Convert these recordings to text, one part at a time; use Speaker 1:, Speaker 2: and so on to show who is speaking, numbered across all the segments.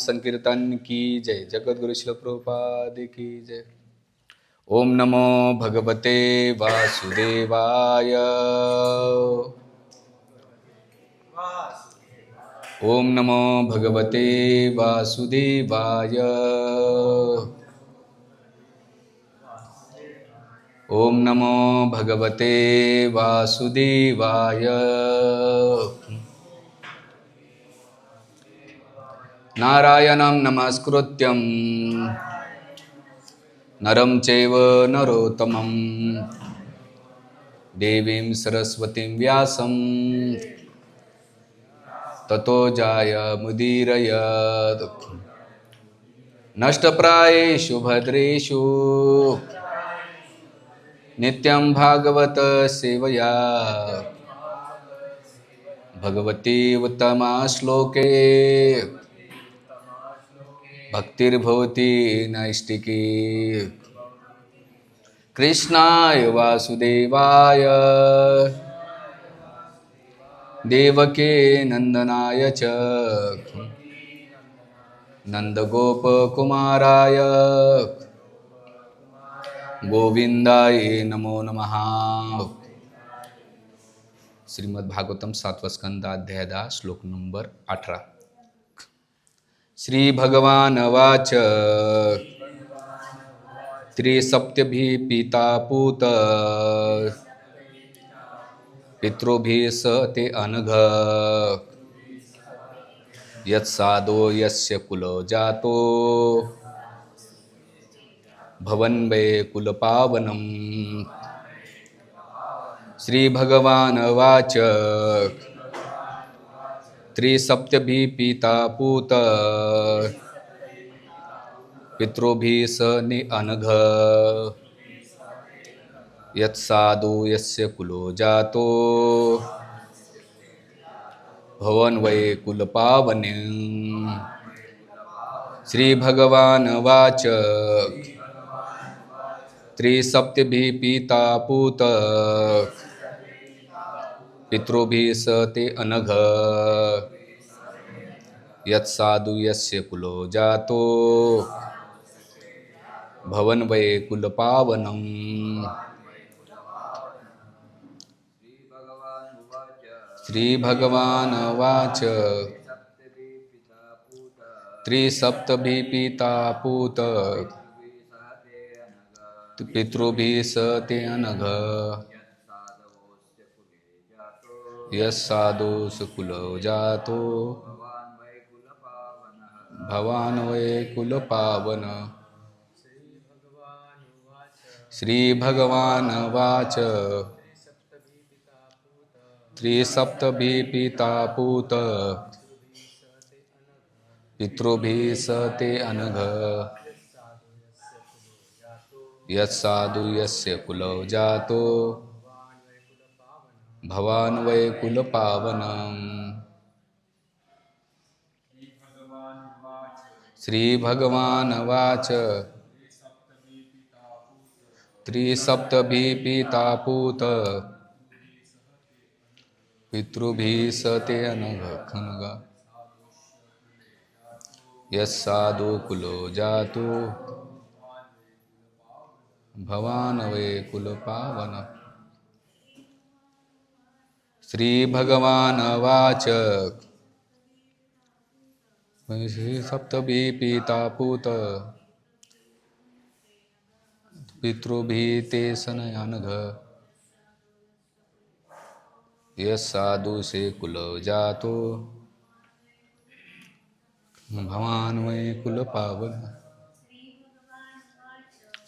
Speaker 1: संकीर्तन की जय। जगद्गुरु श्रील प्रभुपाद की जय। ओम नमो भगवते वासुदेवाय। ओम नमो भगवते वासुदेवाय। ओम नमो भगवते वासुदेवाय। नारायणं नमस्कृत्यं नरं चैव नरोत्तमं देवीं सरस्वतीं व्यासं ततो जायमुदीरयेत्। नष्टप्रायेषु भद्रेषु नित्यं भागवत सेवया भगवती उत्तमा श्लोके भक्तिर्भवति नैष्टिकी। कृष्णाय वासुदेवाय देवके नंदनाय च नंदगोपकुमाराय गोविंदाय नमो नमः। श्रीमद्भागवतम 7वां स्कंद अध्याय 10 श्लोक नंबर 18। श्री भगवान वाच त्रिसप्तभिः पिता पूत पितृभिः स ते अनघ यत्सादो यस्य कुलो जातो भवन वै कुलपावनम्। श्री भगवान वाच त्रिसप्तभिः पिता पूत पितृभिः स ने अनघ यत्साधु यस्य कुलो जातो भवन वै कुलपावने। श्री भगवान वाच त्रिसप्तभिः पिता पूत पितृभिः स ते अनघ यत्साधु यस्य कुलो जातो भवन वै कुलपावनम्। श्री भगवान वाच त्रिसप्तभिः पिता पूत पितृभिः स ते अनघ यस्साधु कुलो जातो भवान वै कुलपावन। श्री भगवान वाच त्रिसप्तभिः पिता पूत पितृभिः स ते अनघ यत्साधु यस्य कुलो जातो भवान वै कुलपावनम्। श्री भगवान वाच त्रिसप्तभिः पिता पूत पितृभिः स ते अनघ यस्साधु कुलो जातो भवान वै कुलपावन। श्री भगवान वाच सप्तभिः पिता पूत पितृभिः ते सनयानघ यस्साधु से कुलो जातो भवान वै कुलपावन।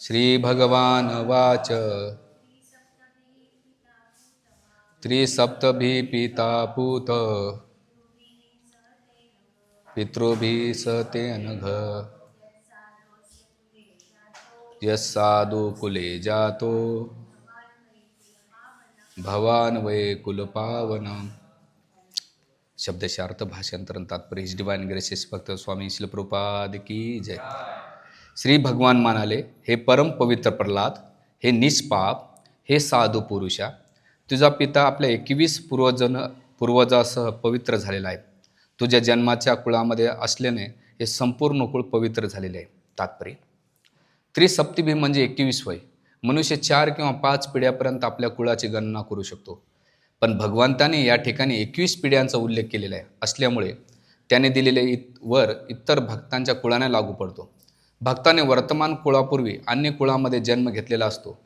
Speaker 1: श्री भगवान वाच त्रिसप्तभिः पिता पूत पितृभिः स ते अनघ यस्साधु कुले जातो भवान वै कुलपावनम्। शब्दशार्थ भाषांतरण तात्पर्य हिज डिवाइन ग्रेसेस भक्त स्वामी श्रील प्रभुपाद की जय। श्री भगवान म्हणाले, हे परम पवित्र प्रल्हाद, हे निष्पाप, हे साधू पुरुषा, तुझा पिता आपल्या 21 पूर्वजासह पवित्र झालेला आहे. तुझ्या जन्माच्या कुळामध्ये असल्याने हे संपूर्ण कुळ पवित्र झालेले आहे. तात्पर्य त्रिसप्तमी म्हणजे 21 वय. मनुष्य 4 किंवा 5 पिढ्यापर्यंत आपल्या कुळाची गणना करू शकतो, पण भगवंताने या ठिकाणी 21 पिढ्यांचा उल्लेख केलेला आहे असल्यामुळे त्याने दिलेले वर इतर भक्तांच्या कुळाने लागू पडतो. भक्ताने वर्तमान कुळापूर्वी अन्य कुळामध्ये जन्म घेतलेला असतो,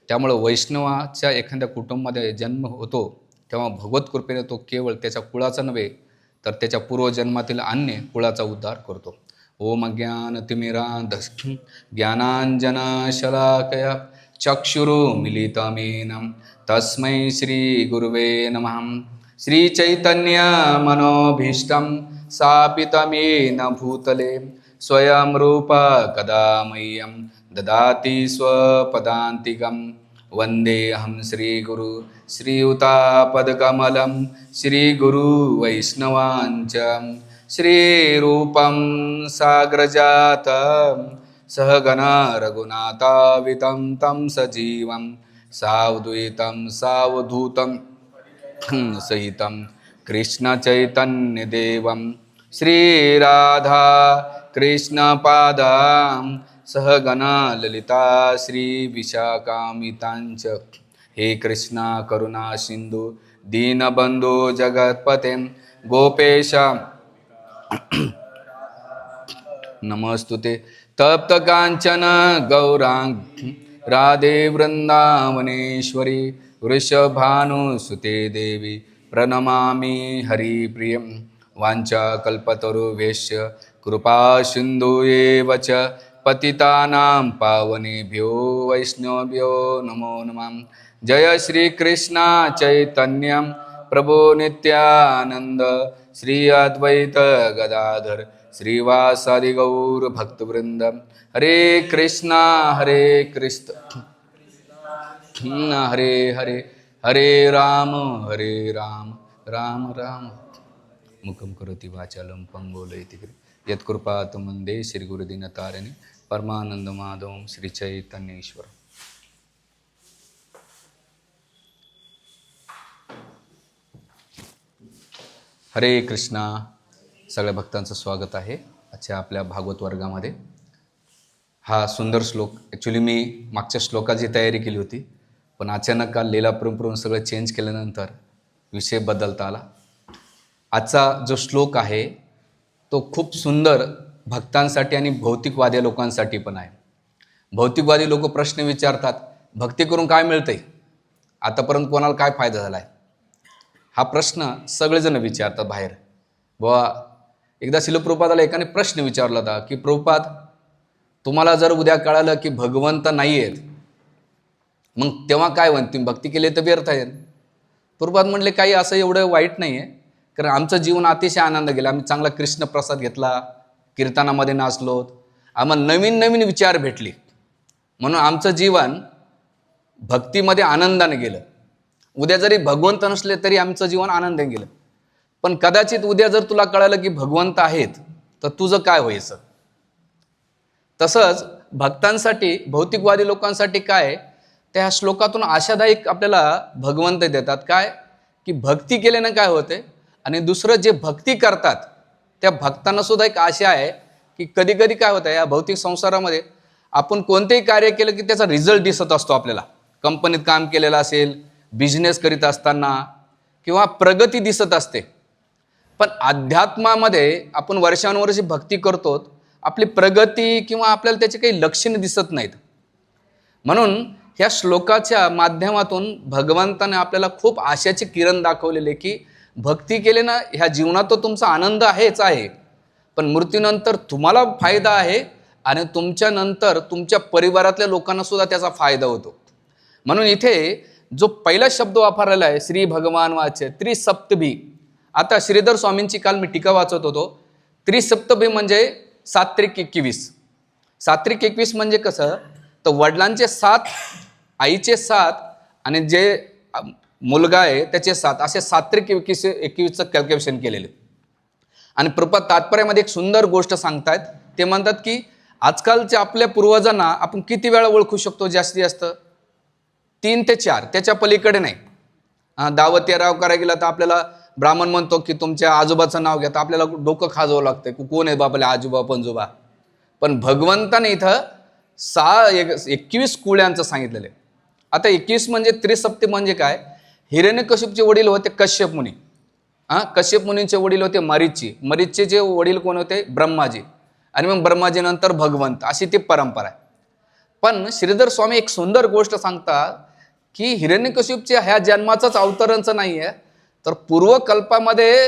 Speaker 1: त्यामुळे वैष्णवाच्या एखाद्या कुटुंबामध्ये जन्म होतो तेव्हा भगवत कृपेने तो केवळ त्याच्या कुळाचा नव्हे तर त्याच्या पूर्वजन्मातील अन्य कुळाचा उद्धार करतो. ओम अज्ञानतिमिरान्धस्य ज्ञानाञ्जनशलाकया चक्षुरुन्मीलितमेन तस्मै श्रीगुरुवे नमः. श्रीचैतन्यमनोभीष्टं स्थापितमेन भूतले स्वयं रूप कदा मह्यं ददाति स्वपदान्तिकं. वन्देऽहं श्रीगुरु श्रीयुतापदकमलं श्रीगुरुवैष्णवाञ्च श्रीरूपं साग्रजातं सहगणा रघुनाथावितं तं सजीवं सावधूतं सावधूतं सहितं कृष्णचैतन्यदेवं श्रीराधा कृष्णपादां सहगणा ललिता श्रीविशाखान्वितांच. हे कृष्णा करुणा सिंधु दीनबंधु जगत्पते गोपेश नमस्तुते. तप्त कांचन गौरांग राधे वृंदावनेश्वरी वृषभानुसुते देवी प्रणमामि हरिप्रियं. वाञ्छाकल्पतरुभ्यश्च कृपा सिन्धुएव च पतितानां पावनेभ्यो वैष्णवेभ्यो नमो नमः. जय श्री कृष्ण चैतन्य प्रभु नित्यानंद श्री अद्वैत गदाधर श्रीवासादि गौर भक्तवृंद. हरे कृष्णा कृष्ण हरे हरे हरे राम राम राम मुखं करोति वाचालं पंगोलयति यत्कृपातमन्दे श्रीगुरुदीनतारिणे परमानन्दमाधवं श्रीचैतन्येश्वरम्. हरे कृष्णा. सगळ्या भक्तांचं स्वागत आहे आजच्या आपल्या भागवत वर्गामध्ये. हा सुंदर श्लोक ॲक्च्युली मी मागच्या श्लोकाची तयारी केली होती, पण अचानक काल लीला परंपरून सगळं चेंज केल्यानंतर विषय बदलता आला. आजचा जो श्लोक आहे तो खूप सुंदर भक्तांसाठी आणि भौतिकवादी लोकांसाठी पण आहे. भौतिकवादी लोक प्रश्न विचारतात, भक्ती करून काय मिळतंय, आतापर्यंत कोणाला काय फायदा झाला आहे, हा प्रश्न सगळेजण विचारतात बाहेर. बुवा एकदा श्रील प्रभुपादाला एकाने प्रश्न विचारला होता की प्रभुपाद, तुम्हाला जर उद्या कळालं की भगवंत नाही आहेत मग तेव्हा काय म्हणते, भक्ती केली तर व्यर्थ आहे. प्रभुपाद म्हणले काही असं एवढं वाईट नाही आहे, कारण आमचं जीवन अतिशय आनंद गेला. आम्ही चांगला कृष्ण प्रसाद घेतला, कीर्तनामध्ये नाचलो, आम्हाला नवीन नवीन विचार भेटले, म्हणून आमचं जीवन भक्तीमध्ये आनंदाने गेलं. उद्या जरी भगवंत नसले तरी आमचं जीवन आनंदाने गेलं. पण कदाचित उद्या जर तुला कळालं की भगवंत आहेत तर तुझं काय व्हायचं. तसंच भक्तांसाठी, भौतिकवादी लोकांसाठी काय, त्या श्लोकातून आशादायक आपल्याला भगवंत देतात. काय की भक्ती केल्यानं काय होते, आणि दुसरं जे भक्ती करतात त्या भक्तांना सुद्धा एक आशा आहे की कधी कधी काय होतं या भौतिक संसारामध्ये आपण कोणतेही कार्य केलं की त्याचा रिझल्ट दिसत असतो आपल्याला. कंपनीत काम केलेलं असेल, बिझनेस करीत असताना किंवा प्रगती दिसत असते. पण अध्यात्मामध्ये आपण वर्षानुवर्षे भक्ती करतो, आपली प्रगती किंवा आपल्याला त्याचे काही लक्षणे दिसत नाहीत. म्हणून ह्या श्लोकाच्या माध्यमातून भगवंताने आपल्याला खूप आशाचे किरण दाखवलेले की भक्ती केल्यानं ह्या जीवनात तो तुमचा आनंद आहेच आहे, पण मृत्यूनंतर तुम्हाला फायदा आहे आणि तुमच्या नंतर तुमच्या परिवारातल्या लोकांना सुद्धा त्याचा फायदा होतो. म्हणून इथे जो पहिला शब्द वापरलेला आहे श्री भगवान वाचे त्रिसप्तभी. आता श्रीधर स्वामींची काल मी टीका वाचत होतो. त्रिसप्तभी म्हणजे 7-21. 7-21 म्हणजे कसं, तर वडिलांचे 7, आईचे 7 आणि जे मुलगा आहे त्याचे 7, असे 7-21चं कॅल्क्युलेशन केलेले. आणि प्रभुपाद तात्पर्यामध्ये एक सुंदर गोष्ट सांगतायत. ते म्हणतात की आजकालच्या आपल्या पूर्वजांना आपण किती वेळा ओळखू शकतो, जास्तीत जास्त 3 ते 4, त्याच्या पलीकडे नाही. दावत राव करायला गेला तर आपल्याला ब्राह्मण म्हणतो की तुमच्या आजोबाचं नाव घ्या, तर आपल्याला डोकं खाजवावं लागतं, कोण आहे बाबाले आजोबा पणजोबा. पण भगवंताने इथं 21 कुळ्यांचं सांगितलेलं आहे. आता 21 म्हणजे त्रिसप्ती म्हणजे काय? हिरण्यकशिपूचे वडील होते कश्यप मुनी. कश्यप मुनींचे वडील होते मरीची. मरीचचे वडील कोण होते? ब्रह्माजी. आणि मग ब्रह्माजीनंतर भगवंत, अशी ती परंपरा आहे. पण श्रीधर स्वामी एक सुंदर गोष्ट सांगतात की हिरण्यकशिपूच्या ह्या जन्माचंच अवतरणचं नाही आहे, तर पूर्वकल्पामध्ये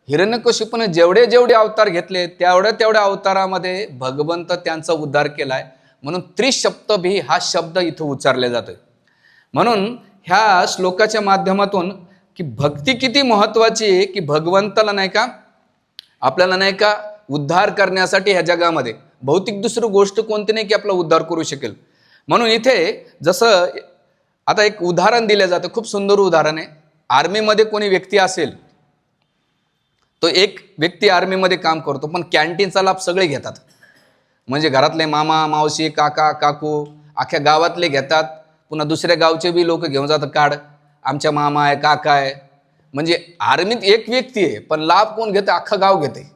Speaker 1: हिरण्यकशिपूने जेवढे अवतार घेतले तेवढ्या अवतारामध्ये भगवंत त्यांचा उद्धार केलाय. म्हणून त्रिसप्तभी हा शब्द इथं उच्चारला जातोय. म्हणून ह्या श्लोकाच्या माध्यमातून की भक्ती किती महत्वाची आहे, की भगवंताला नाही का आपल्याला नाही का उद्धार करण्यासाठी ह्या जगामध्ये भौतिक दुसरी गोष्ट कोणती नाही की आपला उद्धार करू शकेल. म्हणून इथे जसं आता एक उदाहरण दिलं जातं, खूप सुंदर उदाहरण आहे. आर्मीमध्ये कोणी व्यक्ती असेल, तो एक व्यक्ती आर्मीमध्ये काम करतो, पण कॅन्टीनचा लाभ सगळे घेतात. म्हणजे घरातले मामा मावशी काका काकू अख्ख्या गावातले घेतात, पुन्हा दुसऱ्या गावचे बी लोक घेऊन जातात कार्ड, आमच्या मामा आहे काका आहे. म्हणजे आर्मीत एक व्यक्ती आहे पण लाभ कोण घेते? अख्खं गाव घेते.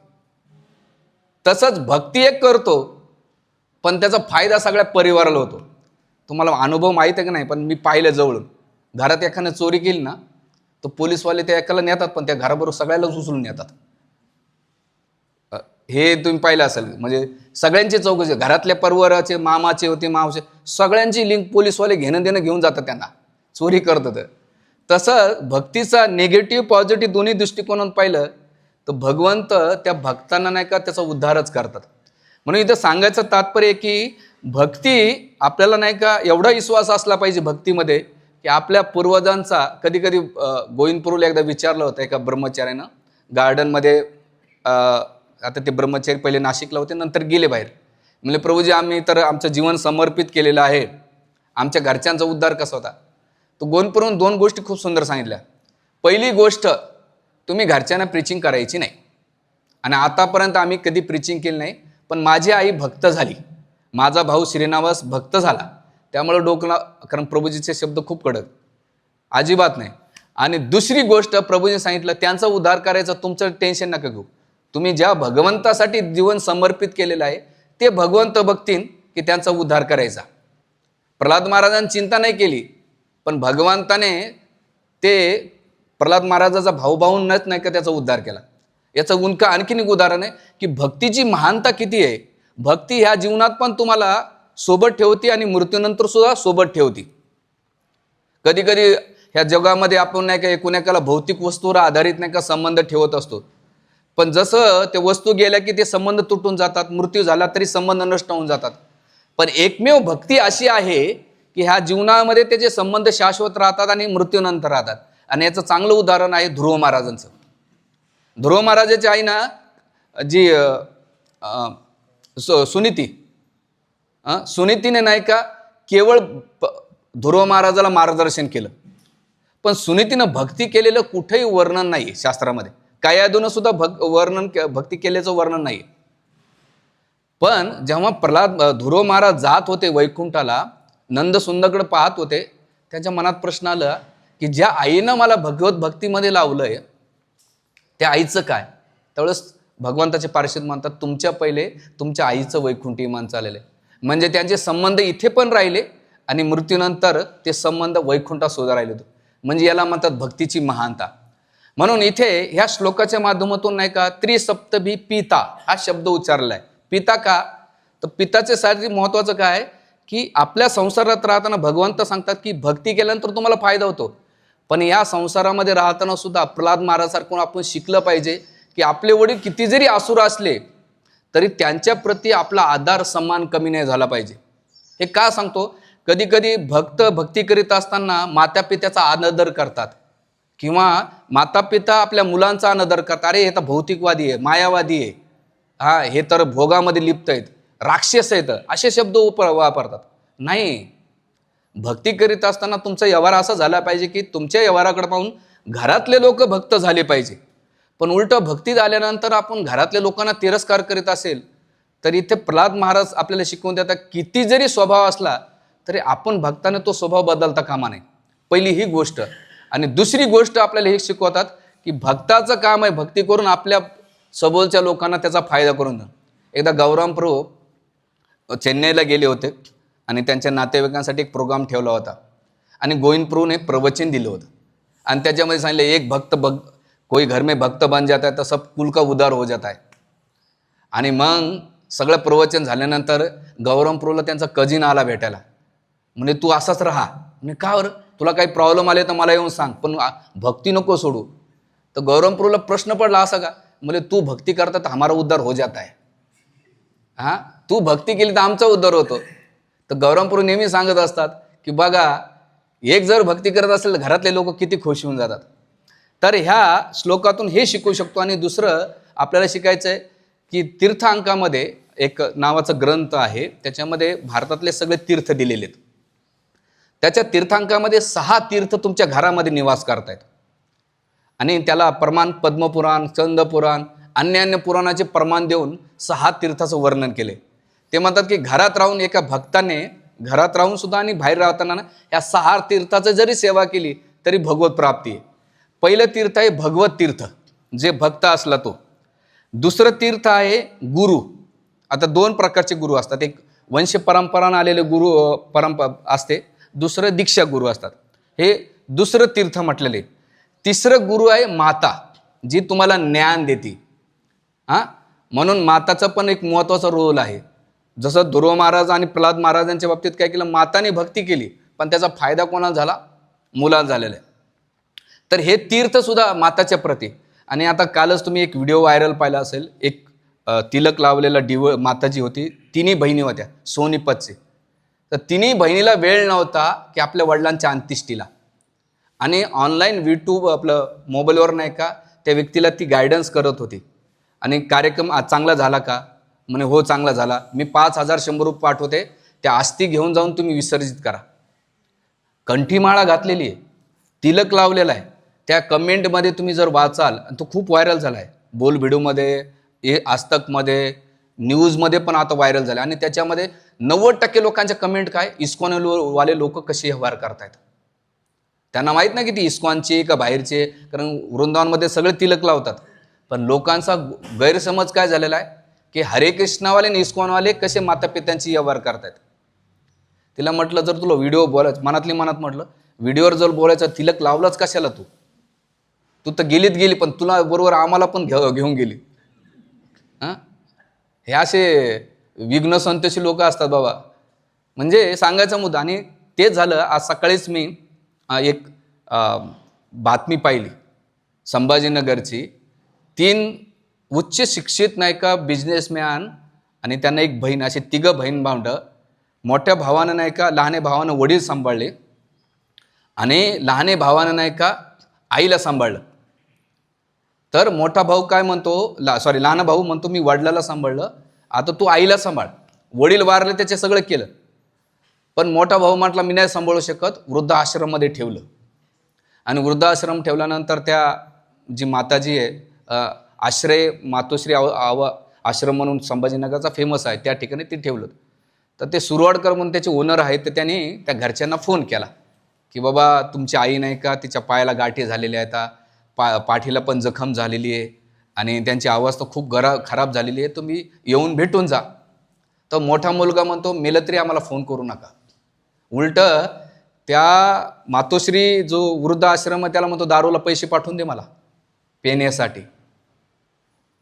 Speaker 1: तसंच भक्ती एक करतो पण त्याचा फायदा सगळ्या परिवाराला होतो. तुम्हाला अनुभव माहीत आहे का नाही, पण मी पाहिलं जवळून. घरात एखाद्याने चोरी केली ना, तर पोलीसवाले त्या एकाला नेतात पण त्या घराबरोबर सगळ्यालाच उचलून नेतात. हे तुम्ही पाहिलं असेल. म्हणजे सगळ्यांची चौकशी, घरातल्या परिवाराचे मामाचे होते मावचे सगळ्यांची लिंक पोलीसवाले घेणं देणं घेऊन जातात त्यांना, चोरी करतात. तसं भक्तीचा निगेटिव्ह पॉझिटिव्ह दोन्ही दृष्टिकोनातून पाहिलं तर भगवंत त्या भक्तांना नाही का त्याचा उद्धारच करतात. म्हणून इथं सांगायचं तात्पर्य की भक्ती आपल्याला नाही का एवढा विश्वास असला पाहिजे भक्तीमध्ये की आपल्या पूर्वजांचा. कधी कधी गोविंदपूरला एकदा विचारलं होतं एका ब्रह्मचार्यानं गार्डनमध्ये. आता ते ब्रह्मचारी पहिले नाशिकला होते, नंतर गेले बाहेर. म्हणजे प्रभूजी आम्ही तर आमचं जीवन समर्पित केलेलं आहे, आमच्या घरच्यांचा उद्धार कसा होता? तो गोविंदपूरहून 2 गोष्टी खूप सुंदर सांगितल्या. पहिली गोष्ट, तुम्ही घरच्यांना प्रिचिंग करायची नाही. आणि आतापर्यंत आम्ही कधी प्रिचिंग केली नाही, पण माझी आई भक्त झाली, माझा भाऊ श्रीनिवास भक्त झाला, त्यामुळे डोकला. कारण प्रभूजीचे शब्द खूप कडक, अजिबात नाही. आणि दुसरी गोष्ट प्रभूजी सांगितलं, त्यांचा उद्धार करायचा, तुमचं टेन्शन नका घेऊ. तुम्ही ज्या भगवंतासाठी जीवन समर्पित केलेलं आहे ते भगवंत बघतील की त्यांचा उद्धार करायचा. प्रल्हाद महाराजांनी चिंता नाही केली, पण भगवंताने ते प्रल्हाद महाराजाचा भाऊभाऊंनाच नाही का त्याचा उद्धार केला. याचं उनका आणखीन एक उदाहरण आहे की भक्तीची महानता किती आहे. भक्ती ह्या जीवनात पण तुम्हाला सोबत ठेवते आणि मृत्यूनंतर सुद्धा सोबत ठेवते. कधी कधी ह्या जगामध्ये आपण नाही का एकुणाकाला भौतिक वस्तूवर आधारित नाही का संबंध ठेवत असतो, पण जसं ते वस्तू गेल्या की ते संबंध तुटून जातात, मृत्यू झाला तरी संबंध नष्ट होऊन जातात. पण एकमेव भक्ती अशी आहे की ह्या जीवनामध्ये त्याचे संबंध शाश्वत राहतात आणि मृत्यूनंतर राहतात. आणि याचं चांगलं उदाहरण आहे ध्रुव महाराजांचं. ध्रुव महाराजाची आई ना जी सुनीतीने नाही का केवळ ध्रुव महाराजाला मार्गदर्शन केलं, पण सुनीतीनं भक्ती केलेलं कुठेही वर्णन नाही शास्त्रामध्ये. कायादून सुद्धा भक्ती केल्याचं वर्णन नाही. पण जेव्हा ध्रुव महाराज जात होते वैकुंठाला, नंदसुंदरकडे पाहत होते, त्यांच्या मनात प्रश्न आला की ज्या आईनं मला भगवत भक्तीमध्ये लावलंय त्या आईचं काय? त्यावेळेस भगवंताचे पार्षद म्हणतात, तुमच्या पहिले तुमच्या आईचं वैकुंठी विमान चाललेलं आहे. म्हणजे त्यांचे संबंध इथे पण राहिले आणि मृत्यूनंतर ते संबंध वैकुंठात सुद्धा राहिले होते. म्हणजे याला म्हणतात भक्तीची महानता. म्हणून इथे ह्या श्लोकाच्या माध्यमातून नाही का त्रिसप्तभी पिता हा शब्द उच्चारला आहे. पिता का? तर पिताचे साठी महत्वाचं काय की आपल्या संसारात राहताना भगवंत सांगतात की भक्ती केल्यानंतर तुम्हाला फायदा होतो, पण या संसारामध्ये राहताना सुद्धा प्रल्हाद महाराजांसारखं आपण शिकलं पाहिजे की आपले वडील किती जरी असुर असले तरी त्यांच्या प्रती आपला आदर सन्मान कमी नाही झाला पाहिजे. हे का सांगतो? कधी कधी भक्ती करीत असताना माता पित्याचा अनादर करतात किंवा माता पिता आपल्या मुलांचा अनादर करतात. अरे हे तर भौतिकवादी आहे, मायावादी आहे, हे तर भोगामध्ये लिप्त आहेत, राक्षस आहेत, असे शब्द वापरतात. नाही, भक्ती करीत असताना तुमचा व्यवहार असा झाला पाहिजे की तुमच्या व्यवहाराकडे पाहून घरातले लोक भक्त झाले पाहिजे. पण उलट भक्ती झाल्यानंतर आपण घरातल्या लोकांना तिरस्कार करीत असेल तर इथे प्रल्हाद महाराज आपल्याला शिकवून देतात, किती जरी स्वभाव असला तरी आपण भक्ताने तो स्वभाव बदलता कामा नये. पहिली ही गोष्ट. आणि दुसरी गोष्ट आपल्याला हे शिकवतात की भक्ताचं काम आहे भक्ती करून आपल्या सभोवच्या लोकांना त्याचा फायदा करून देणं. एकदा गौराम प्रभू चेन्नईला गेले होते आणि त्यांच्या नातेवाईकांसाठी एक प्रोग्राम ठेवला होता आणि गोविंद प्रभूने प्रवचन दिलं होतं आणि त्याच्यामध्ये सांगितलं एक भक्त कोई घर में भक्त बन जाता है तो सब कुल का उद्धार हो जाता है. आणि मग सगळं प्रवचन झाल्यानंतर गौरव प्रभूला त्यांचा कजिन आला भेटायला. म्हणजे तू असाच राहा. म्हणजे का बरं, तुला काही प्रॉब्लेम आले तर मला येऊन सांग, पण भक्ती नको सोडू. तर गौरव प्रभूला प्रश्न पडला असा का, म्हणजे तू भक्ती करता तर हमारा उद्धार हो जाता है. हां, तू भक्ती केली तर आमचा उद्धार होतो. तर गौरव प्रभू नेहमी सांगत असतात की बघा, एक जर भक्ती करत असेल तर घरातले लोक किती खुश होऊन जातात. तर ह्या श्लोकातून हे शिकू शकतो. आणि दुसरं आपल्याला शिकायचं आहे की तीर्थांकामध्ये एक नावाचा ग्रंथ आहे, त्याच्यामध्ये भारतातले सगळे तीर्थ दिलेले आहेत. त्याच्या तीर्थांकामध्ये 6 तीर्थ तुमच्या घरामध्ये निवास करतायत आणि त्याला प्रमाण पद्मपुराण, स्कंदपुराण, अन्य पुराणाचे प्रमाण देऊन 6 तीर्थाचं वर्णन केले. ते म्हणतात की घरात राहून एका भक्ताने घरात राहून सुद्धा आणि बाहेर राहताना या 6 तीर्थाचं जरी सेवा केली तरी भगवत प्राप्ती आहे. पहिलं तीर्थ आहे भगवत तीर्थ, जे भक्त असला तो. दुसरं तीर्थ आहे गुरु. आता 2 प्रकारचे गुरु असतात, एक वंश परंपरानं आलेले गुरु असते, दुसरं दीक्षा गुरु असतात. हे दुसरं तीर्थ म्हटलेले. तिसरं गुरु आहे माता, जी तुम्हाला ज्ञान देते. म्हणून माताचा पण एक महत्त्वाचा रोल आहे. जसं ध्रुव महाराज आणि प्रल्हाद महाराजांच्या बाबतीत काय केलं, माताने भक्ती केली पण त्याचा फायदा कोणाला झाला, मुलाला झालेला आहे. तर हे तीर्थसुद्धा माताच्या प्रती. आणि आता कालच तुम्ही एक व्हिडिओ व्हायरल पाहिला असेल, एक तिलक लावलेला माताजी होती, 3 बहिणी होत्या सोनीपतचे. तर 3 बहिणीला वेळ नव्हता की आपल्या वडिलांच्या अंत्येष्टीला, आणि ऑनलाईन यूट्यूब आपलं मोबाईलवर नाही का त्या व्यक्तीला ती गायडन्स करत होती. आणि कार्यक्रम चांगला झाला का, म्हणे हो चांगला झाला, मी 5,100 रुपये पाठवते, त्या अस्थी घेऊन जाऊन तुम्ही विसर्जित करा. कंठीमाळा घातलेली आहे, तिलक लावलेला आहे. त्या कमेंटमध्ये तुम्ही जर वाचाल, तो खूप व्हायरल झाला आहे, बोल व्हिडिओमध्ये, आजतकमध्ये, न्यूजमध्ये पण आता व्हायरल झाला. आणि त्याच्यामध्ये 90% लोकांच्या कमेंट काय, इस्कॉनवाले लोक कसे व्यवहार करतायत. त्यांना माहीत नाही की ती इस्कॉनचे का बाहेरचे, कारण वृंदावनमध्ये सगळे तिलक लावतात. पण लोकांचा गैरसमज काय झालेला आहे की हरे कृष्णावाले आणि इस्कॉनवाले कसे मातापित्यांची व्यवहार करतायत. तिला म्हटलं जर तुला व्हिडिओ बोलायचं, मनातली मनात म्हटलं व्हिडिओवर जर बोलायचं, तिलक लावलंच कशाला तू तर गेली, पण तुला बरोबर आम्हाला पण घेऊन गेली. हे असे विघ्न संतोषी लोक असतात बाबा. म्हणजे सांगायचा मुद्दा. आणि तेच झालं. आज सकाळीच मी एक बातमी पाहिली संभाजीनगरची. 3 उच्च शिक्षित नाही का बिझनेसमॅन आणि त्यांना एक बहीण, असे 3 बहीण भावंड. मोठ्या भावानं नाही का लहाने भावानं वडील सांभाळले आणि लहाने भावानं नाही का आईला सांभाळलं. तर मोठा भाऊ काय म्हणतो, लहाना भाऊ म्हणतो मी वडिलाला सांभाळलं, आता तू आईला सांभाळ. वडील वारले, त्याचे सगळं केलं, पण मोठा भाऊ म्हटला मी नाही सांभाळू शकत, वृद्धाश्रममध्ये ठेवलं. आणि वृद्धाश्रम ठेवल्यानंतर त्या जी माताजी आहे, आश्रय मातोश्री आश्रम म्हणून संभाजीनगरचा फेमस आहे, त्या ठिकाणी ते ठेवलं. तर ते सुरवाडकर म्हणून त्याचे ओनर आहेत, तर त्यांनी त्या घरच्यांना फोन केला की बाबा तुमची आई नाही का, तिच्या पायाला गाठी झालेल्या आहेत, पाठीला पण जखम झालेली आहे आणि त्यांची अवस्था खूप खराब झालेली आहे, तुम्ही येऊन भेटून जा. तर मोठा मुलगा म्हणतो मेलं तरी आम्हाला फोन करू नका. उलट त्या मातोश्री जो वृद्ध आश्रम आहे त्याला म्हणतो दारूला पैसे पाठवून दे मला पिण्यासाठी.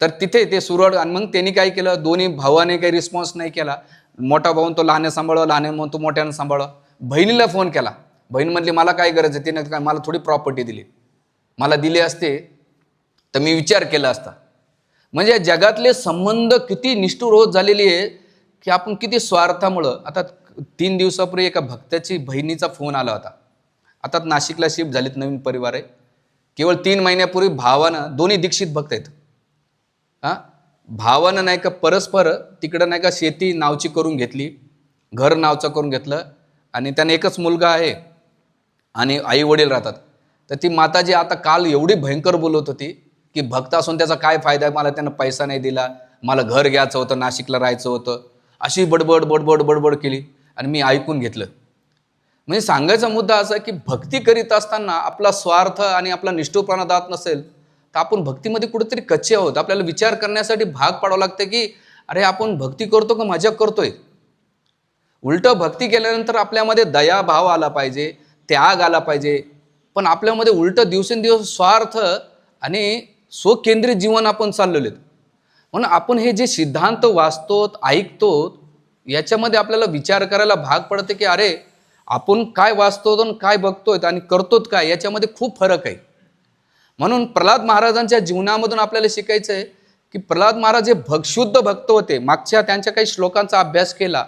Speaker 1: तर तिथे ते सुरवाड. आणि मग त्यांनी काय केलं, दोन्ही भावाने काही रिस्पॉन्स नाही केला. मोठा भाऊ तो लहाने सांभाळवा, लहाने म्हणतो मोठ्यानं सांभाळवा. बहिणीला फोन केला, बहीण म्हणली मला काय गरज आहे, तिने काय मला थोडी प्रॉपर्टी दिली, मला दिले असते तर मी विचार केला असता. म्हणजे जगातले संबंध किती निष्ठुर होत झालेली आहे की आपण किती स्वार्थामुळं. आता 3 दिवसापूर्वी एका भक्ताची बहिणीचा फोन आला होता. आता नाशिकला शिफ्ट झालीत, नवीन परिवार आहे. केवळ 3 महिन्यापूर्वी भावानं, दोन्ही दीक्षित भक्त आहेत, भावानं नाही का परस्पर तिकडं नाही का शेती नावची करून घेतली, घर नावचं करून घेतलं आणि त्याने एकच मुलगा आहे आणि आई वडील राहतात. तर ती माताजी आता काल एवढी भयंकर बोलत होती की भक्त असून त्याचा काय फायदा आहे, मला त्यानं पैसा नाही दिला, मला घर घ्यायचं होतं, नाशिकला राहायचं होतं, अशी बडबड बडबड बडबड केली आणि मी ऐकून घेतलं. म्हणजे सांगायचा मुद्दा असा की भक्ती करीत असताना आपला स्वार्थ आणि आपला निष्ठुरपणा जात नसेल तर आपण भक्तीमध्ये कुठेतरी कच्चे आहोत. आपल्याला विचार करण्यासाठी भाग पाडावं लागतं की अरे आपण भक्ती करतो का मजाक करतोय. उलटं भक्ती केल्यानंतर आपल्यामध्ये दयाभाव आला पाहिजे, त्याग आला पाहिजे. पण आपल्यामध्ये उलटं दिवसेंदिवस स्वार्थ आणि स्वकेंद्रित जीवन आपण चाललेलो आहेत. म्हणून आपण हे जे सिद्धांत वाचतो ऐकतो याच्यामध्ये आपल्याला विचार करायला भाग पडते की अरे आपण काय वाचतो आणि काय बघतोय आणि करतोत काय याच्यामध्ये खूप फरक आहे. म्हणून प्रल्हाद महाराजांच्या जीवनामधून आपल्याला शिकायचं आहे की प्रल्हाद महाराज हे शुद्ध भक्त होते. मागच्या त्यांच्या काही श्लोकांचा अभ्यास केला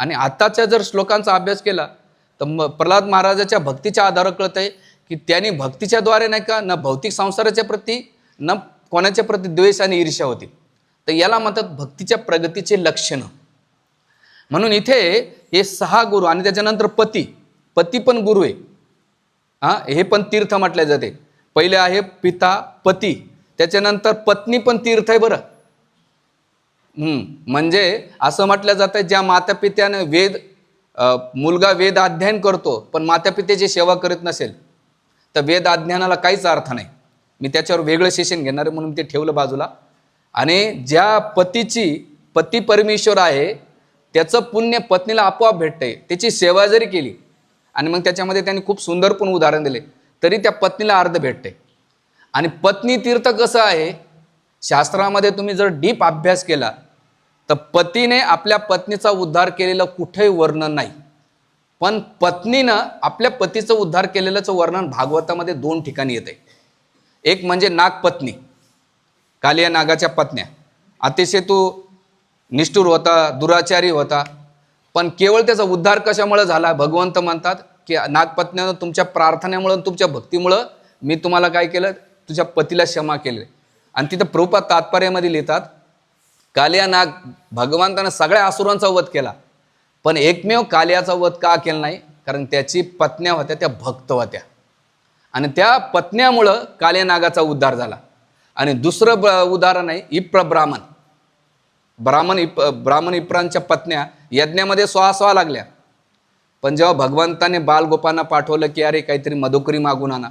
Speaker 1: आणि आताच्या जर श्लोकांचा अभ्यास केला तर प्रल्हाद महाराजाच्या भक्तीच्या आधारावर कळत आहे की त्यांनी भक्तीच्या द्वारे नाही का न भौतिक संसाराच्या प्रती न कोणाच्या प्रती द्वेष आणि ईर्ष्या होती. तर याला म्हणतात भक्तीच्या प्रगतीचे लक्षणं. म्हणून इथे हे 6 गुरु आणि त्याच्यानंतर पती पण गुरु आहे. हे पण तीर्थ म्हटले जाते. पहिले आहे पिता पती, त्याच्यानंतर पत्नी पण तीर्थ आहे बरं. म्हणजे असं म्हटलं जातं ज्या माता पित्याने मुलगा वेद अध्ययन करतो पण माता पित्याची सेवा करीत नसेल तर वेद अध्ययनाला काहीच अर्थ नाही. मी त्याच्यावर वेगळं सेशन घेणार म्हणून ते ठेवलं बाजूला. आणि ज्या पती परमेश्वर आहे त्याचं पुण्य पत्नीला आपोआप भेटतंय. त्याची सेवा जरी केली आणि मग त्याच्यामध्ये त्यांनी खूप सुंदर पण उदाहरण दिले तरी त्या पत्नीला अर्ध भेटते. आणि पत्नी तीर्थ कसं आहे शास्त्रामध्ये तुम्ही जर डीप अभ्यास केला तर पतीने आपल्या पत्नीचा उद्धार केलेलं कुठेही वर्णन नाही. पण पत्नीनं आपल्या पतीचं उद्धार केलेल्याचं वर्णन भागवतामध्ये 2 ठिकाणी येते. एक म्हणजे नागपत्नी, कालिया नागाच्या पत्न्या. अतिशय तो निष्ठुर होता, दुराचारी होता, पण केवळ त्याचा उद्धार कशामुळे झाला. भगवंत म्हणतात की नागपत्न्यानं तुमच्या प्रार्थनेमुळं तुमच्या भक्तीमुळं मी तुम्हाला काय केलं, तुझ्या पतीला क्षमा केले. आणि तिथं प्रभुपाद तात्पर्यामध्ये लिहितात कालिया नाग भगवंतानं सगळ्या असुरांचा वध केला पण एकमेव कालियाचा वध का केला नाही, कारण त्याची पत्न्या होत्या त्या भक्त होत्या आणि त्या पत्न्यामुळं कालिया नागाचा उद्धार झाला. आणि दुसरं उदाहरण आहे ब्राह्मण इप्रांच्या पत्न्या यज्ञामध्ये स्वाहा लागल्या. पण जेव्हा भगवंताने बालगोपांना पाठवलं की अरे काहीतरी मधुकरी मागून आणा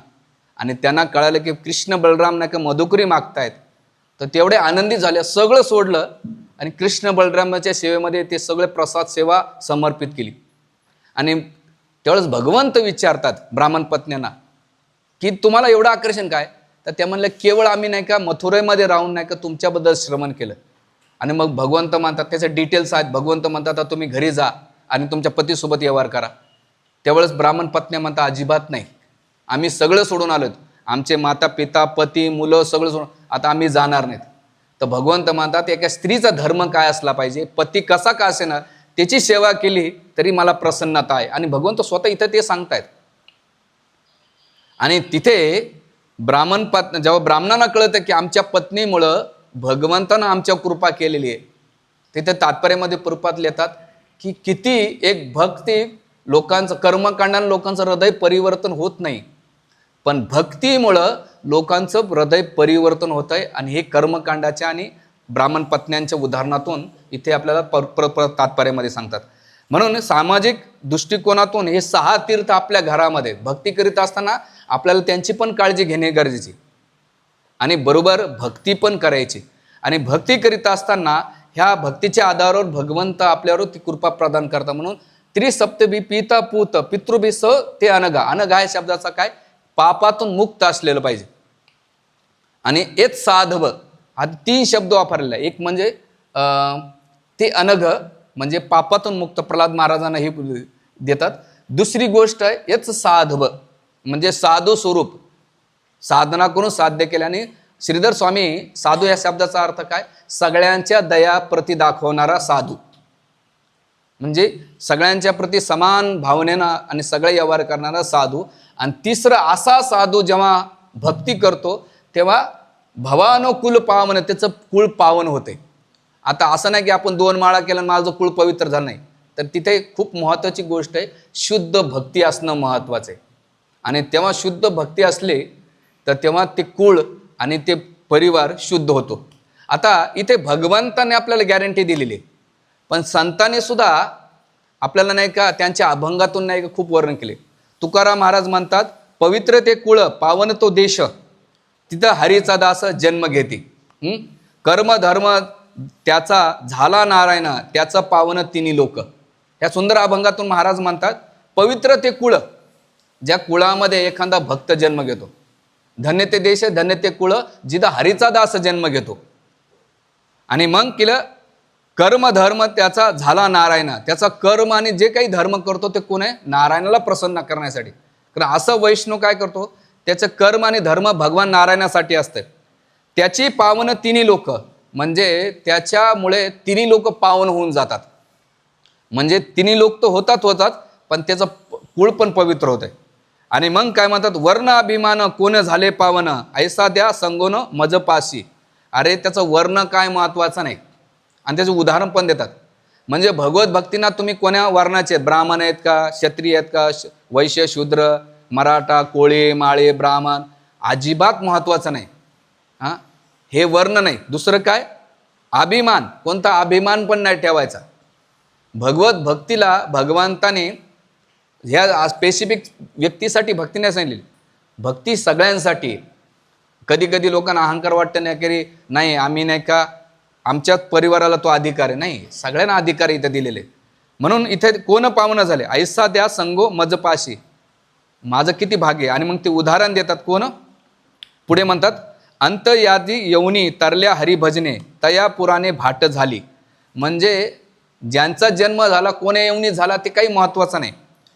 Speaker 1: आणि त्यांना कळालं की कृष्ण बलराम नाही का मधुकरी मागतायत तर तेवढे आनंदी झाले, सगळं सोडलं आणि कृष्ण बलरामाच्या सेवेमध्ये ते सगळे प्रसाद सेवा समर्पित केली. आणि त्यावेळेस भगवंत विचारतात ब्राह्मण पत्न्यांना की तुम्हाला एवढं आकर्षण काय. तर त्या म्हणल्या केवळ आम्ही नाही का मथुरेमध्ये राहून नाही का तुमच्याबद्दल श्रवण केलं. आणि मग भगवंत म्हणतात त्याचे डिटेल्स आहेत. भगवंत म्हणतात आता तुम्ही घरी जा आणि तुमच्या पतीसोबत व्यवहार करा. त्यावेळेस ब्राह्मण पत्न्या म्हणतात अजिबात नाही, आम्ही सगळं सोडून आलोत, आमचे माता पिता पती मुलं सगळं सोडून आता आम्ही जाणार नाहीत. तर भगवंत म्हणतात एका स्त्रीचा धर्म काय असला पाहिजे, पती कसा का असेना त्याची सेवा केली तरी मला प्रसन्नता आहे. आणि भगवंत स्वतः इथं ते सांगतायत. आणि तिथे जेव्हा ब्राह्मणांना कळतं की आमच्या पत्नीमुळं भगवंतानं आमच्या कृपा केलेली आहे, तिथे तात्पर्यामध्ये प्रपात लिहितात की किती एक भक्ती लोकांचं कर्मकांडाने लोकांचं हृदय परिवर्तन होत नाही पण भक्तीमुळं लोकांचं हृदय परिवर्तन होत आहे. आणि हे कर्मकांडाच्या आणि ब्राह्मण पत्न्यांच्या उदाहरणातून इथे आपल्याला तात्पर्यामध्ये सांगतात. म्हणून सामाजिक दृष्टिकोनातून हे 6 तीर्थ आपल्या घरामध्ये भक्ती करीत असताना आपल्याला त्यांची पण काळजी घेणे गरजेची आणि बरोबर भक्ती पण करायची. आणि भक्ती करीत असताना ह्या भक्तीच्या आधारावर भगवंत आपल्यावर ती कृपा प्रदान करतात. म्हणून त्रिसप्तभी पिता पूत पितृभी स ते अनघा. अनघा या शब्दाचा काय, पापातून मुक्त असलेलं पाहिजे. आणि एक साधव हा 3 शब्द वापरलेला. एक म्हणजे ते अनघ म्हणजे पापातून मुक्त, प्रल्हाद महाराजांना हे देतात. दुसरी गोष्ट आहे यच साधव म्हणजे साधू स्वरूप, साधना करून साध्य केल्याने. श्रीधर स्वामी साधू या शब्दाचा अर्थ काय, सगळ्यांच्या दया प्रति दाखवणारा साधू, म्हणजे सगळ्यांच्या प्रति समान भावनेनं आणि सगळे व्यवहार करणारा साधू. आणि तिसरं असा साधू जेव्हा भक्ती करतो तेव्हा भवानो कुल पावन, त्याचं कुळ पावन होते. आता असं नाही की आपण 2 माळा केला माझं कुळ पवित्र झालं नाही, तर तिथे खूप महत्त्वाची गोष्ट आहे शुद्ध भक्ती असणं महत्त्वाचं आहे. आणि तेव्हा शुद्ध भक्ती असले तर तेव्हा ते कुळ आणि ते परिवार शुद्ध होतो. आता इथे भगवंताने आपल्याला गॅरंटी दिलेली आहे पण संतांनी सुद्धा आपल्याला नाही का त्यांच्या अभंगातून नाही का खूप वर्णन केले. तुकाराम महाराज म्हणतात पवित्र ते कुळ पावन तो देश, तिथं हरीचा दास जन्म घेते. कर्म धर्म त्याचा झाला नारायण, त्याचं पावन तिन्ही लोक. या सुंदर अभंगातून महाराज म्हणतात पवित्र ते कुळ, ज्या कुळामध्ये एखादा भक्त जन्म घेतो. धन्य ते देश धन्य ते कुळ, जिथं हरीचा दास जन्म घेतो. आणि मग केलं कर्म धर्म त्याचा झाला नारायण, त्याचा कर्म आणि जे काही धर्म करतो ते कोण आहे? नारायणाला प्रसन्न करण्यासाठी. कारण असं वैष्णव काय करतो, त्याचं कर्म आणि धर्म भगवान नारायणासाठी असतं. त्याची पावन तिन्ही लोक, म्हणजे त्याच्यामुळे तिन्ही लोक पावन होऊन जातात. म्हणजे तिन्ही लोक तर होतात, पण त्याचं कुळ पण पवित्र होतंय. आणि मग काय म्हणतात, वर्ण अभिमान कोण झाले पावन, ऐसा द्या संगोन मजपाशी. अरे त्याचं वर्ण काय महत्वाचं नाही, आणि त्याचं उदाहरण पण देतात. म्हणजे भगवत भक्तीना तुम्ही कोण्या वर्णाचे आहेत, ब्राह्मण आहेत का, क्षत्रिय आहेत का, वैश्य शूद्र, मराठा कोळी माळे ब्राह्मण, अजिबात महत्वाचं नाही. हे वर्ण नाही. दुसरं काय, अभिमान, कोणता अभिमान पण नाही ठेवायचा. भगवत भक्तीला भगवंताने ह्या स्पेसिफिक व्यक्तीसाठी भक्ती नाही सांगितली, भक्ती सगळ्यांसाठी. कधी कधी लोकांना अहंकार वाटतं नाही की नाही आम्ही नाही का आमच्याच परिवाराला तो अधिकार आहे. नाही, सगळ्यांना अधिकार इथे दिलेले. म्हणून इथे कोण पावन झाले, ऐसा द्या संगो मजपाशी, माझं किती भाग्य. आणि मग ते उदाहरण देतात. कोण पुढे म्हणतात, अंत यादी यवनी तरल्या हरिभजने तया पुराणे भाट झाली. म्हणजे ज्यांचा जन्म झाला, कोण्या यवनी झाला ते काही महत्वाचं नाही.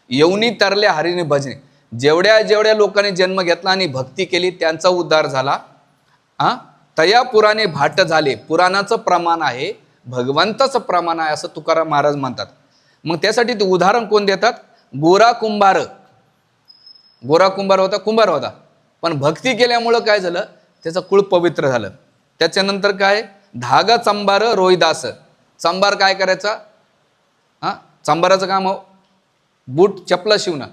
Speaker 1: यवनी तरल्या हरिने भजने, जेवढ्या लोकांनी जन्म घेतला आणि भक्ती केली त्यांचा उद्धार झाला. तया पुराणे भाट झाले, पुराणाचं प्रमाण आहे, भगवंताचं प्रमाण आहे, असं तुकाराम महाराज म्हणतात. मग त्यासाठी ते उदाहरण कोण देतात, गोरा कुंभार होता, कुंभार होता, पण भक्ती केल्यामुळं काय झालं, त्याचं कुळ पवित्र झालं. त्याच्यानंतर काय, धागा चंबार रोहिदास. चंबार काय करायचा, चंबाराचं काम बूट चपला शिवणं,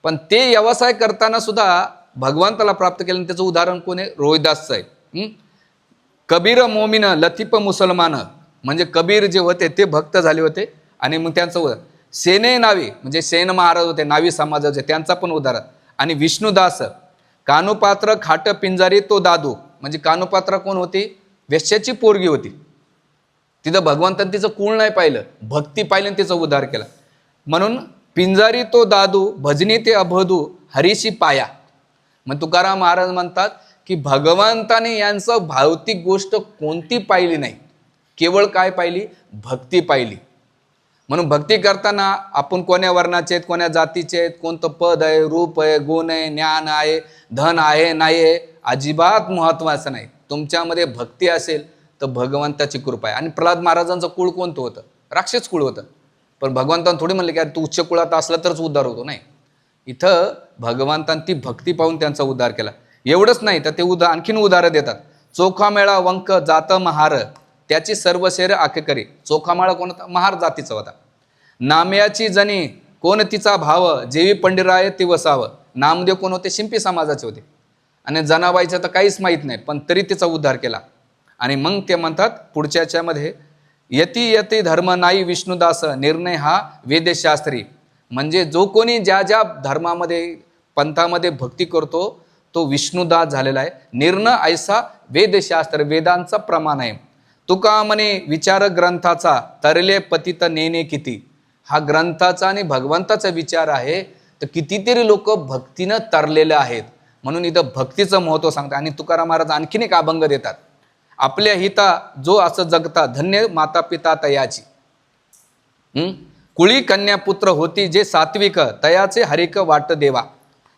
Speaker 1: पण ते व्यवसाय करताना सुद्धा भगवंताला प्राप्त केलं. त्याचं उदाहरण कोण आहे, रोहिदासचं आहे. कबीर मोमिन लतीफ मुसलमान, म्हणजे कबीर जे होते ते भक्त झाले होते. आणि मग त्यांचं सेने नावी, म्हणजे सेन महाराज होते, नावी समाजाचे, त्यांचा पण उदाहरण. आणि विष्णुदास, कानुपात्र खाट पिंजारी तो दादू, म्हणजे कानुपात्र कोण होती, वेश्याची पोरगी होती. तिथं भगवंताने तिचं कुळ नाही पाहिलं, भक्ती पाहिलं, तिचा उद्धार केला. म्हणून पिंजारी तो दादू भजनी ते अभदू हरीशी पाया. मग तुकाराम महाराज म्हणतात की भगवंताने यांचं भौतिक गोष्ट कोणती पाहिली नाही, केवळ काय पाहिली, भक्ती पाहिली. म्हणून भक्ती करताना आपण कोण्या वर्णाचे आहेत, कोण्या जातीचे आहेत, कोणतं पद आहे, रूप आहे, गुण आहे, ज्ञान आहे, धन आहे नाही आहे, अजिबात महत्वाचं नाही. तुमच्यामध्ये भक्ती असेल तर भगवंताची कृपा आहे. आणि प्रल्हाद महाराजांचं कुळ कोणतं होतं, राक्षस कुळ होतं. पण भगवंतानं थोडी म्हणले की तू उच्च कुळात असला तरच उद्धार होतो, नाही. इथं भगवंतांनी ती भक्ती पाहून त्यांचा उद्धार केला. एवढंच नाही तर ते आणखीन उदाहरण देतात. चोखामेळा वंक जात महार, त्याची सर्व शेर आखेकरी. चोखामेळा कोण होता, महार जातीचा होता. नाम्याची जणी कोण तिचा भाव, जेवी पंडिराय ती वसावं. नामदेव कोण होते, शिंपी समाजाचे होते. आणि जनाबाईचं तर काहीच माहीत नाही, पण तरी तिचा उद्धार केला. आणि मग ते म्हणतात पुढच्यामध्ये, यती यती धर्म नाही विष्णुदास, निर्णय हा वेदशास्त्री. म्हणजे जो कोणी ज्या ज्या धर्मामध्ये पंथामध्ये भक्ती करतो तो विष्णुदास झालेला आहे. निर्णय ऐसा वेदशास्त्र, वेदांचा प्रमाण आहे. तुका म्हणे विचार ग्रंथाचा, तरले पतित नेणे किती. हा ग्रंथाचा आणि भगवंताचा विचार आहे, तर कितीतरी लोक भक्तीनं तरलेले आहेत. म्हणून इथं भक्तीचं महत्त्व सांगतात. आणि तुकाराम महाराज आणखीन एक अभंग देतात, आपल्या हिता जो असं जगता, धन्य माता पिता तयाची. कुळी कन्या पुत्र होती जे सात्विक, तयाचे हरिक वाट देवा.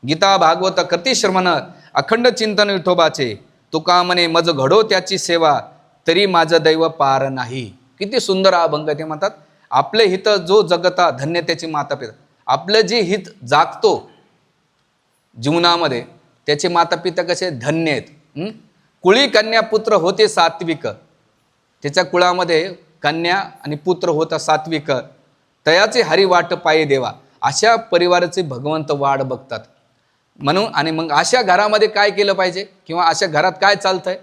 Speaker 1: गीता भागवत करती श्रमण, अखंड चिंतन विठोबाचे. तुका म्हणे मज घडो त्याची सेवा, तरी माझं दैव पार नाही. किती सुंदर अभंग. ते म्हणतात आपले हित जो जगता, धन्य त्याची माता पिता. आपलं जे हित जागतो जीवनामध्ये, त्याचे माता पिता कसे धन्य आहेत. कुळी कन्या पुत्र होते सात्विक, त्याच्या कुळामध्ये कन्या आणि पुत्र होता सात्विक, तयाचे हरी वाट पायी देवा. अशा परिवाराचे भगवंत वाढ बघतात. म्हणून आणि मग अशा घरामध्ये काय केलं पाहिजे, किंवा अशा घरात काय चालतंय,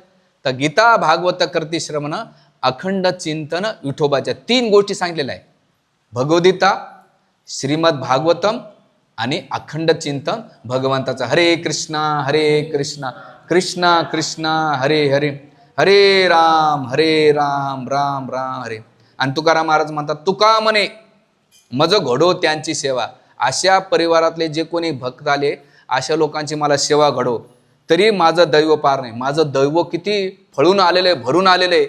Speaker 1: तर गीता भागवत करती श्रवण, अखंड चिंतन विठोबाच्या. 3 गोष्टी सांगितलेल्या आहे, भगवद्गीता, श्रीमद भागवतम आणि अखंड चिंतन भगवंताचं. हरे कृष्णा कृष्णा कृष्णा हरे हरे, हरे राम राम राम हरे. आणि तुकाराम महाराज म्हणतात, तुका म्हणे मज घडो त्यांची सेवा. अशा परिवारातले जे कोणी भक्त आले, अशा लोकांची मला सेवा घडो, तरी माझं दैव पार नाही. माझं दैव किती फळून आलेलं आहे, भरून आलेलं आहे,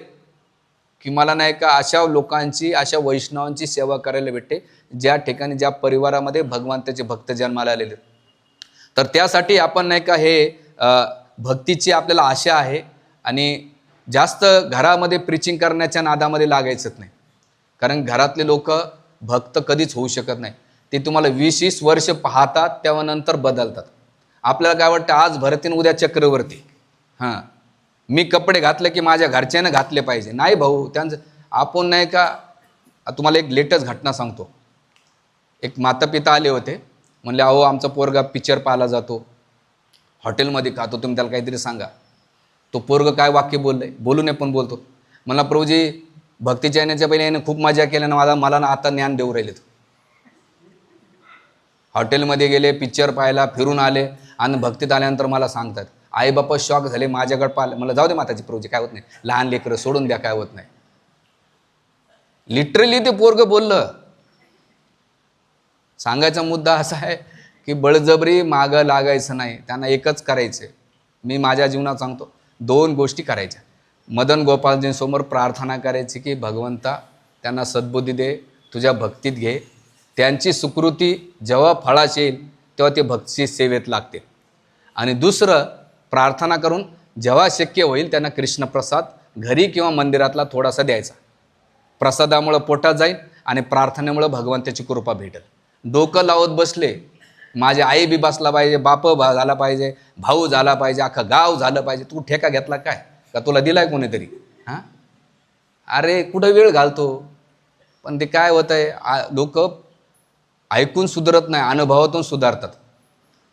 Speaker 1: की मला नाही का अशा लोकांची, अशा वैष्णवांची सेवा करायला भेटते, ज्या ठिकाणी, ज्या परिवारामध्ये भगवंताचे भक्त जन्माला आलेले. तर त्यासाठी आपण नाही का हे भक्तीची आपल्याला आशा आहे. आणि जास्त घरामध्ये प्रिचिंग करण्याच्या नादामध्ये लागायचंच नाही, कारण घरातले लोक भक्त कधीच होऊ शकत नाही. ते तुम्हाला 20-20 वर्ष पाहतात, तेव्हा नंतर बदलतात. आपल्याला काय वाटतं, आज भरतीन उद्या चक्रवर्ती. हां, मी कपडे घातले की माझ्या घरच्यानं घातले पाहिजे. नाही भाऊ, त्यांचं आपण नाही का. तुम्हाला एक लेटेस्ट घटना सांगतो. एक माता पिता आले होते, म्हणले अहो आमचा पोरगा पिक्चर पाहायला जातो, हॉटेलमध्ये खातो, तुम्ही त्याला काहीतरी सांगा. तो पोरगा काय वाक्य बोललंय, बोलू नये पण बोलतो. मला प्रभूजी भक्तीच्या येण्याच्या पहिले याने खूप मजा केली ना, मला ना आता ज्ञान देऊ राहिलेत. हॉटेलमध्ये गेले, पिक्चर पाहायला, फिरून आले, आणि भक्तीत आल्यानंतर मला सांगतात, आई बापा शॉक झाले, माझ्याकडे पाहिलं. मला जाऊ दे माताजी, प्रभूजी काय होत नाही, लहान लेकरं सोडून द्या, काय होत नाही. लिटरली ते पोरग बोललं. सांगायचा मुद्दा असा आहे की बळजबरी मागं लागायचं नाही, त्यांना एकच करायचं. मी माझ्या जीवनात सांगतो, 2 गोष्टी करायच्या. मदन गोपालजींसमोर प्रार्थना करायची की भगवंता त्यांना सद्बुद्धी दे, तुझ्या भक्तीत घे. त्यांची सुकृती जेव्हा फळाची येईल तेव्हा ते भक्ती सेवेत लागते. आणि दुसरं, प्रार्थना करून जेव्हा शक्य होईल त्यांना कृष्णप्रसाद घरी किंवा मंदिरातला थोडासा द्यायचा. प्रसादामुळं पोटात जाईल आणि प्रार्थनेमुळं भगवंताची कृपा भेटेल. डोकं लावत बसले, माझे आई बी बसला पाहिजे, बाप झाला पाहिजे, भाऊ झाला पाहिजे, अख्खं गाव झालं पाहिजे. तू ठेका घेतला काय का, तुला दिलाय कोणीतरी? हां, अरे कुठं वेळ घालतो. पण ते काय होतं आहे, लोक ऐकून सुधारत नाही, अनुभवातून सुधारतात.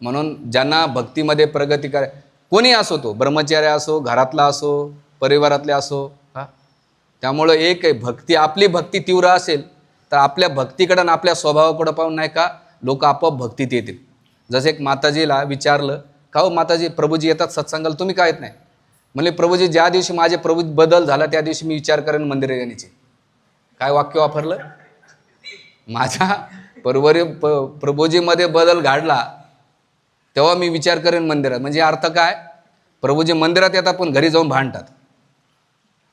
Speaker 1: म्हणून ज्यांना भक्तीमध्ये प्रगती कोणी असो, तो ब्रह्मचार्य असो, घरातला असो, परिवारातले असो, हां, त्यामुळं एक आहे, भक्ती, आपली भक्ती तीव्र असेल तर आपल्या भक्तीकडं आणि आपल्या स्वभावाकडं पाहून नाही का लोक आपोआप भक्तीत येतील. जसं एक माताजीला विचारलं, का हो माताजी, प्रभूजी येतात सत्संगाला, तुम्ही काय येत नाही? म्हणजे प्रभूजी, ज्या दिवशी माझे प्रभू बदल झाला त्या दिवशी मी विचार करेन मंदिर येण्याचे. काय वाक्य वापरलं? माझ्या प्रभूजीमध्ये बदल घडला तेव्हा मी विचार करेन मंदिरात. म्हणजे अर्थ काय, प्रभूजी मंदिरात येतात पण घरी जाऊन भांडतात.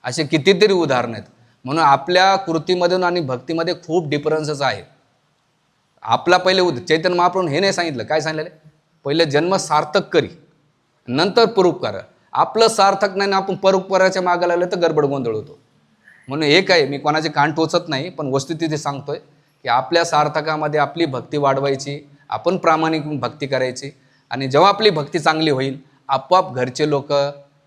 Speaker 1: असे कितीतरी उदाहरण आहेत. म्हणून आपल्या कृतीमधून आणि भक्तीमध्ये खूप डिफरन्सेस आहे. आपला पहिले चैतन्य महाप्रभूने हे नाही सांगितलं, काय सांगितलं? पहिले जन्म सार्थक करी, नंतर परोपकार. आपलं सार्थक नाही ना, आपण परोपकाराच्या मागे लागलं तर गडबड गोंधळ होतो. म्हणून हे काय, मी कोणाचे कान टोचत नाही, पण वस्तुस्थिती सांगतोय की आपल्या सार्थकामध्ये आपली भक्ती वाढवायची, आपण प्रामाणिक भक्ती करायची. आणि जेव्हा आपली भक्ती चांगली होईल, आपोआप घरचे लोक,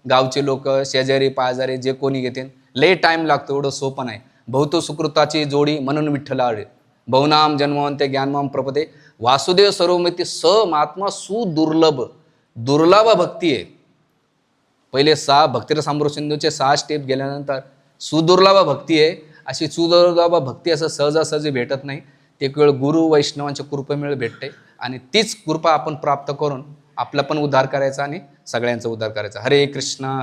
Speaker 1: गावचे लोक, शेजारी पाजारी जे कोणी घेतील, लय टाईम लागतो, एवढं सोपं नाही. बहुतो सुकृताची जोडी म्हणून विठ्ठल आळे, बहुनाम जन्मवंते ज्ञानमाम प्रपदे वासुदेव सर्वमिती स महात्मा सुदुर्लभ. दुर्लभ भक्ती आहे. पहिले 6 भक्तिरस अमृत सिंधूचे 6 स्टेप गेल्यानंतर सुदुर्लभ भक्ती आहे. अशी सुदुर्लभ भक्ती असं सहजासहजी भेटत नाही. ते केवळ गुरु वैष्णवांच्या कृपेमुळे भेटते. आणि तीच कृपा आपण प्राप्त करून आपला पण उद्धार करायचा आणि सगळ्यांचा उद्धार करायचा. हरे कृष्ण.